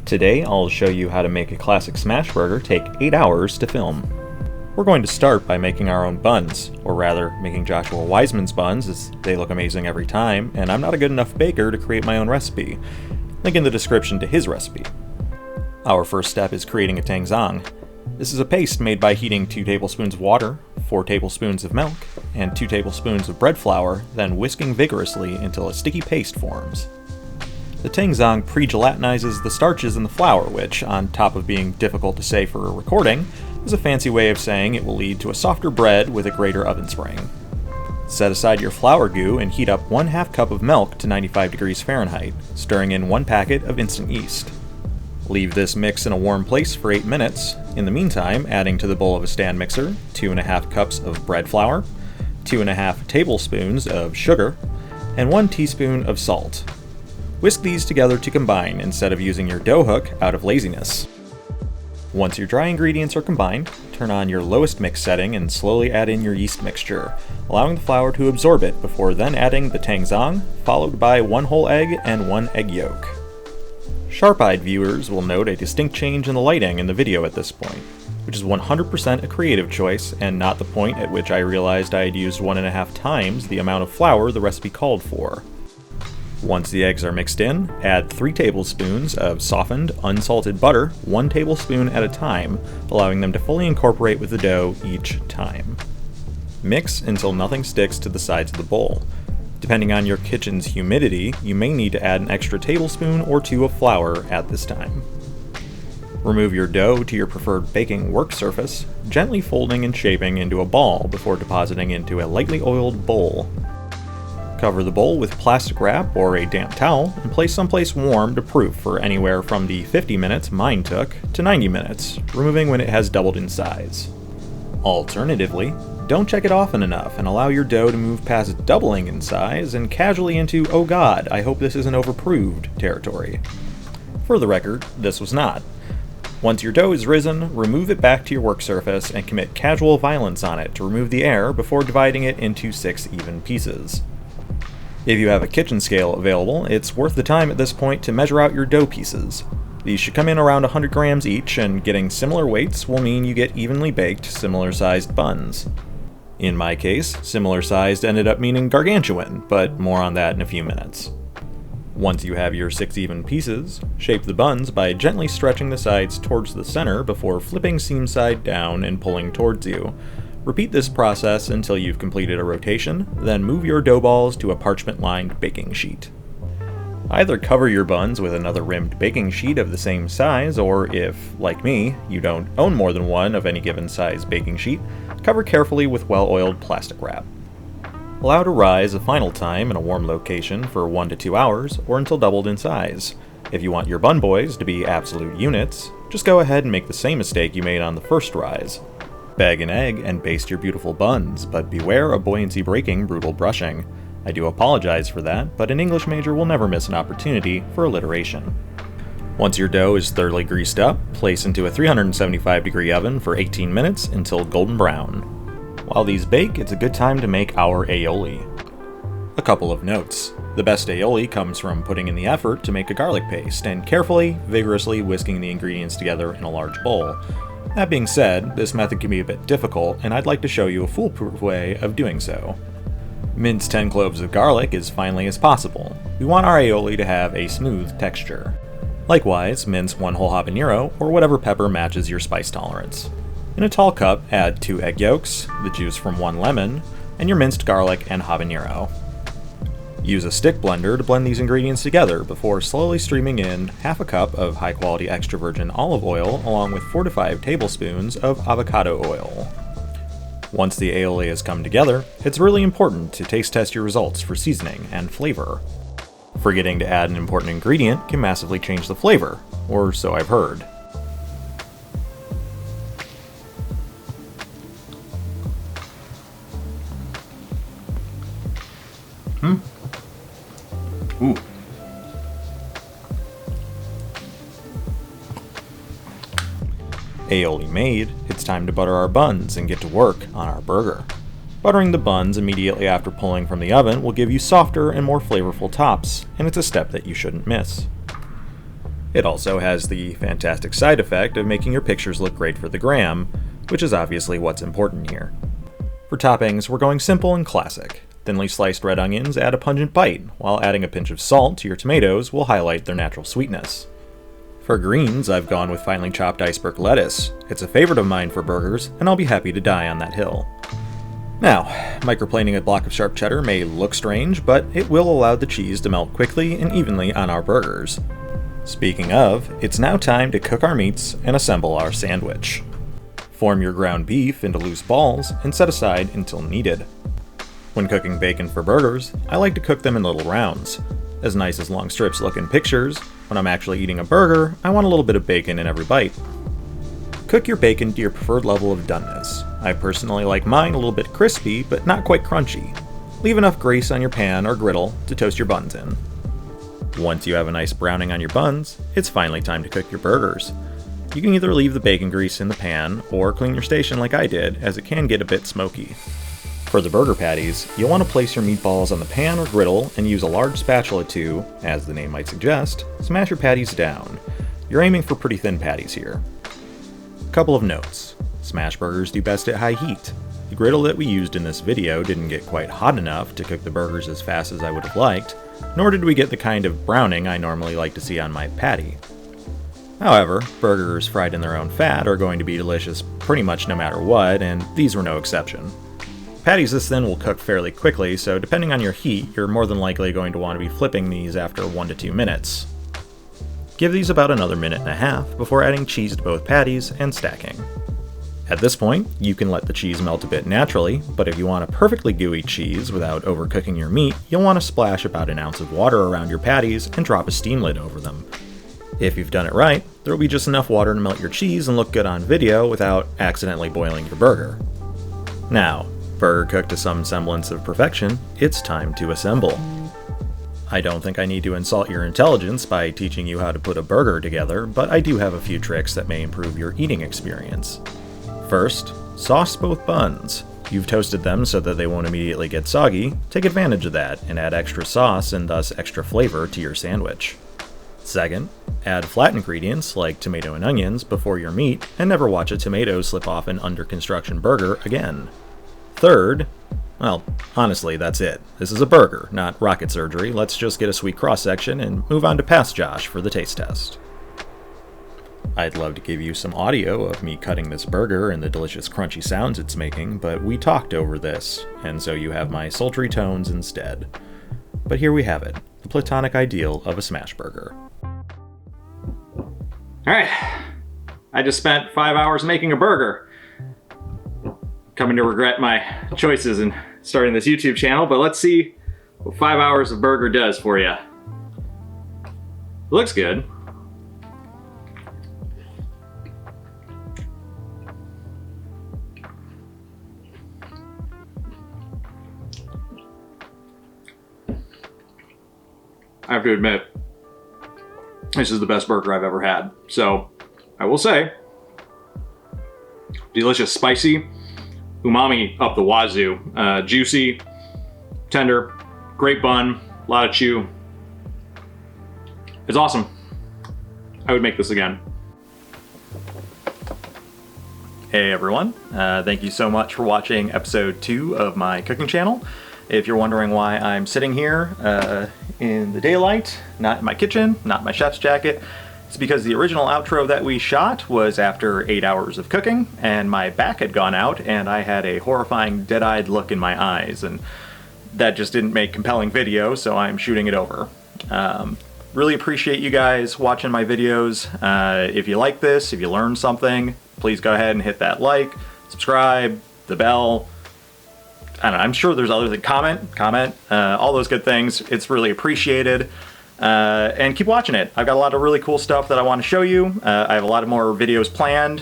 Today I'll show you how to make a classic smash burger take 8 hours to film. We're going to start by making our own buns, or rather, making Joshua Weismann's buns as they look amazing every time, and I'm not a good enough baker to create my own recipe. Link in the description to his recipe. Our first step is creating a tangzang. This is a paste made by heating 2 tablespoons of water, 4 tablespoons of milk, and 2 tablespoons of bread flour, then whisking vigorously until a sticky paste forms. The tangzang pre-gelatinizes the starches in the flour, which, on top of being difficult to say for a recording, is a fancy way of saying it will lead to a softer bread with a greater oven spring. Set aside your flour goo and heat up 1/2 cup of milk to 95 degrees Fahrenheit, stirring in 1 packet of instant yeast. Leave this mix in a warm place for 8 minutes, in the meantime adding to the bowl of a stand mixer 2½ cups of bread flour, 2½ tablespoons of sugar, and 1 teaspoon of salt. Whisk these together to combine instead of using your dough hook out of laziness. Once your dry ingredients are combined, turn on your lowest mix setting and slowly add in your yeast mixture, allowing the flour to absorb it before then adding the tangzang, followed by 1 whole egg and 1 egg yolk. Sharp-eyed viewers will note a distinct change in the lighting in the video at this point, which is 100% a creative choice and not the point at which I realized I had used 1½ times the amount of flour the recipe called for. Once the eggs are mixed in, add 3 tablespoons of softened, unsalted butter, 1 tablespoon at a time, allowing them to fully incorporate with the dough each time. Mix until nothing sticks to the sides of the bowl. Depending on your kitchen's humidity, you may need to add an extra tablespoon or 2 of flour at this time. Remove your dough to your preferred baking work surface, gently folding and shaping into a ball before depositing into a lightly oiled bowl. Cover the bowl with plastic wrap or a damp towel and place someplace warm to proof for anywhere from the 50 minutes mine took to 90 minutes, removing when it has doubled in size. Alternatively, don't check it often enough and allow your dough to move past doubling in size and casually into "oh god, I hope this isn't overproved" territory. For the record, this was not. Once your dough is risen, remove it back to your work surface and commit casual violence on it to remove the air before dividing it into 6 even pieces. If you have a kitchen scale available, it's worth the time at this point to measure out your dough pieces. These should come in around 100 grams each, and getting similar weights will mean you get evenly baked, similar-sized buns. In my case, similar-sized ended up meaning gargantuan, but more on that in a few minutes. Once you have your 6 even pieces, shape the buns by gently stretching the sides towards the center before flipping seam side down and pulling towards you. Repeat this process until you've completed a rotation, then move your dough balls to a parchment-lined baking sheet. Either cover your buns with another rimmed baking sheet of the same size, or if, like me, you don't own more than one of any given size baking sheet, cover carefully with well-oiled plastic wrap. Allow to rise a final time in a warm location for 1 to 2 hours, or until doubled in size. If you want your bun boys to be absolute units, just go ahead and make the same mistake you made on the first rise. Bag an egg and baste your beautiful buns, but beware of buoyancy breaking brutal brushing. I do apologize for that, but an English major will never miss an opportunity for alliteration. Once your dough is thoroughly greased up, place into a 375 degree oven for 18 minutes until golden brown. While these bake, it's a good time to make our aioli. A couple of notes. The best aioli comes from putting in the effort to make a garlic paste and carefully, vigorously whisking the ingredients together in a large bowl. That being said, this method can be a bit difficult, and I'd like to show you a foolproof way of doing so. Mince 10 cloves of garlic as finely as possible. We want our aioli to have a smooth texture. Likewise, mince 1 whole habanero, or whatever pepper matches your spice tolerance. In a tall cup, add 2 egg yolks, the juice from 1 lemon, and your minced garlic and habanero. Use a stick blender to blend these ingredients together before slowly streaming in ½ cup of high-quality extra virgin olive oil along with 4 to 5 tablespoons of avocado oil. Once the aioli has come together, it's really important to taste test your results for seasoning and flavor. Forgetting to add an important ingredient can massively change the flavor, or so I've heard. Ooh. Aioli made, it's time to butter our buns and get to work on our burger. Buttering the buns immediately after pulling from the oven will give you softer and more flavorful tops, and it's a step that you shouldn't miss. It also has the fantastic side effect of making your pictures look great for the gram, which is obviously what's important here. For toppings, we're going simple and classic. Thinly sliced red onions add a pungent bite, while adding a pinch of salt to your tomatoes will highlight their natural sweetness. For greens, I've gone with finely chopped iceberg lettuce. It's a favorite of mine for burgers, and I'll be happy to die on that hill. Now, microplaning a block of sharp cheddar may look strange, but it will allow the cheese to melt quickly and evenly on our burgers. Speaking of, it's now time to cook our meats and assemble our sandwich. Form your ground beef into loose balls and set aside until needed. When cooking bacon for burgers, I like to cook them in little rounds. As nice as long strips look in pictures, when I'm actually eating a burger, I want a little bit of bacon in every bite. Cook your bacon to your preferred level of doneness. I personally like mine a little bit crispy, but not quite crunchy. Leave enough grease on your pan or griddle to toast your buns in. Once you have a nice browning on your buns, it's finally time to cook your burgers. You can either leave the bacon grease in the pan or clean your station like I did, as it can get a bit smoky. For the burger patties, you'll want to place your meatballs on the pan or griddle and use a large spatula to, as the name might suggest, smash your patties down. You're aiming for pretty thin patties here. Couple of notes. Smash burgers do best at high heat. The griddle that we used in this video didn't get quite hot enough to cook the burgers as fast as I would have liked, nor did we get the kind of browning I normally like to see on my patty. However, burgers fried in their own fat are going to be delicious pretty much no matter what, and these were no exception. Patties this thin will cook fairly quickly, so depending on your heat, you're more than likely going to want to be flipping these after 1 to 2 minutes. Give these about another minute and a half before adding cheese to both patties and stacking. At this point, you can let the cheese melt a bit naturally, but if you want a perfectly gooey cheese without overcooking your meat, you'll want to splash about an ounce of water around your patties and drop a steam lid over them. If you've done it right, there will be just enough water to melt your cheese and look good on video without accidentally boiling your burger. Now, burger cooked to some semblance of perfection, it's time to assemble. I don't think I need to insult your intelligence by teaching you how to put a burger together, but I do have a few tricks that may improve your eating experience. First, sauce both buns. You've toasted them so that they won't immediately get soggy. Take advantage of that and add extra sauce and thus extra flavor to your sandwich. Second, add flat ingredients like tomato and onions before your meat and never watch a tomato slip off an under construction burger again. Third, well, honestly, that's it. This is a burger, not rocket surgery. Let's just get a sweet cross-section and move on to Pass Josh for the taste test. I'd love to give you some audio of me cutting this burger and the delicious crunchy sounds it's making, but we talked over this, and so you have my sultry tones instead. But here we have it, the platonic ideal of a smash burger. Alright, I just spent 5 hours making a burger. Coming to regret my choices in starting this YouTube channel, but let's see what 5 hours of burger does for you. It looks good. I have to admit, this is the best burger I've ever had. So, I will say, delicious, spicy, umami up the wazoo, juicy, tender, great bun, a lot of chew. It's awesome. I would make this again. Hey everyone, thank you so much for watching episode 2 of my cooking channel. If you're wondering why I'm sitting here in the daylight, not in my kitchen, not in my chef's jacket, it's because the original outro that we shot was after 8 hours of cooking, and my back had gone out, and I had a horrifying dead-eyed look in my eyes, and that just didn't make compelling video, so I'm shooting it over. Really appreciate you guys watching my videos. If you like this, if you learned something, please go ahead and hit that like, subscribe, the bell. I don't know, I'm sure there's other things. Comment, all those good things. It's really appreciated. And keep watching it. I've got a lot of really cool stuff that I want to show you. I have a lot of more videos planned.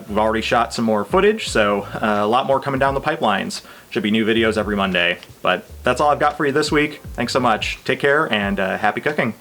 We've already shot some more footage, so a lot more coming down the pipelines. Should be new videos every Monday. But that's all I've got for you this week. Thanks so much. Take care and happy cooking.